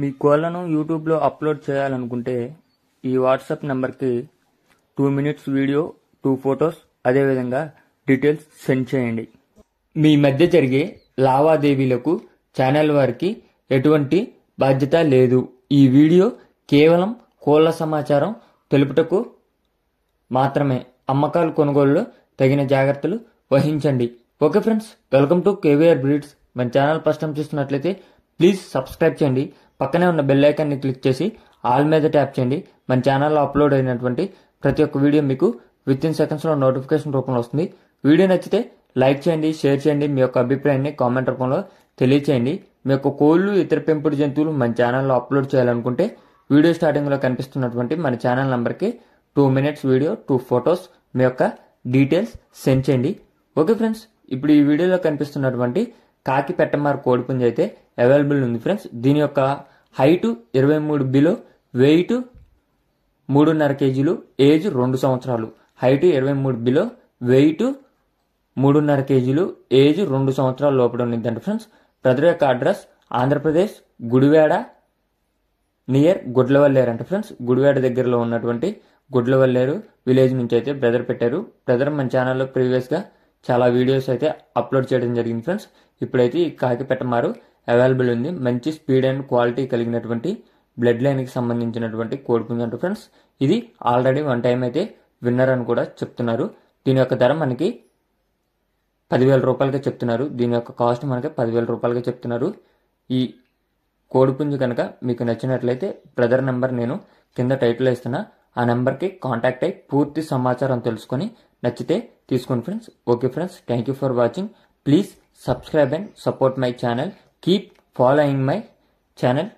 మీ కోళ్లను యూట్యూబ్లో అప్లోడ్ చేయాలనుకుంటే ఈ వాట్సాప్ నెంబర్కి 2 మినిట్స్ వీడియో, 2 ఫొటోస్, అదేవిధంగా డీటెయిల్స్ సెండ్ చేయండి. మీ మధ్య జరిగే లావాదేవీలకు ఛానల్ వారికి ఎటువంటి బాధ్యత లేదు. ఈ వీడియో కేవలం కోళ్ల సమాచారం తెలుపుటకు మాత్రమే. అమ్మకాలు కొనుగోలులో తగిన జాగ్రత్తలు వహించండి. Okay friends, welcome to KVR breeds. మన ఛానల్ ఫస్ట్ టైం చూస్తున్నట్లయితే ప్లీజ్ సబ్స్క్రైబ్ చేయండి. పక్కనే ఉన్న బెల్ ఐకాన్ని క్లిక్ చేసి ఆల్ మీద ట్యాప్ చేయండి. మన ఛానల్లో అప్లోడ్ అయినటువంటి ప్రతి ఒక్క వీడియో మీకు విత్ ఇన్ సెకండ్స్లో నోటిఫికేషన్ రూపంలో వస్తుంది. వీడియో నచ్చితే లైక్ చేయండి, షేర్ చేయండి. మీ యొక్క అభిప్రాయాన్ని కామెంట్ రూపంలో తెలియచేయండి. మీ యొక్క కోళ్లు, ఇతర పెంపుడు జంతువులు మన ఛానల్లో అప్లోడ్ చేయాలనుకుంటే వీడియో స్టార్టింగ్లో కనిపిస్తున్నటువంటి మన ఛానల్ నెంబర్కి 2 మినిట్స్ వీడియో, 2 ఫొటోస్, మీ యొక్క డీటెయిల్స్ సెండ్ చేయండి. ఓకే ఫ్రెండ్స్, ఇప్పుడు ఈ వీడియోలో కనిపిస్తున్నటువంటి కాకి పెట్టమార్ కోడిపుంజ అయితే అవైలబుల్ ఉంది ఫ్రెండ్స్. దీని యొక్క హైటు 23 బిలో, వెయిట్ 3.5 కేజీలు, ఏజ్ 2 సంవత్సరాలు. హైటు 23 బిలో, వెయిట్ 3.5 కేజీలు, ఏజ్ 2 సంవత్సరాల లోపల ఉండిందంట ఫ్రెండ్స్. బ్రదర్ యొక్క అడ్రస్ ఆంధ్రప్రదేశ్, గుడివాడ నియర్ గుడ్లవల్లేరు అంట ఫ్రెండ్స్. గుడివాడ దగ్గరలో ఉన్నటువంటి గుడ్లవల్లేరు విలేజ్ నుంచి అయితే బ్రదర్ పెట్టారు. బ్రదర్ మన ఛానల్లో ప్రీవియస్గా చాలా వీడియోస్ అయితే అప్లోడ్ చేయడం జరిగింది ఫ్రెండ్స్. ఇప్పుడైతే ఈ కాకి పెట్టమారు అవైలబుల్ ఉంది. మంచి స్పీడ్ అండ్ క్వాలిటీ కలిగినటువంటి బ్లడ్ లైన్కి సంబంధించినటువంటి కోడిపుంజ అంట ఫ్రెండ్స్. ఇది ఆల్రెడీ 1 టైం అయితే విన్నర్ అని కూడా చెప్తున్నారు. దీని యొక్క ధర మనకి 10,000 రూపాయలకే చెప్తున్నారు. దీని యొక్క కాస్ట్ మనకి 10,000 రూపాయలకే చెప్తున్నారు. ఈ కోడిపుంజు కనుక మీకు నచ్చినట్లయితే బ్రదర్ నెంబర్ నేను కింద టైటిల్లో ఇస్తున్నా. ఆ నెంబర్కి కాంటాక్ట్ అయ్యి పూర్తి సమాచారం తెలుసుకొని నచ్చితే తీసుకోండి friends. Okay friends, thank you for watching. Please subscribe and support my channel. Keep following my channel.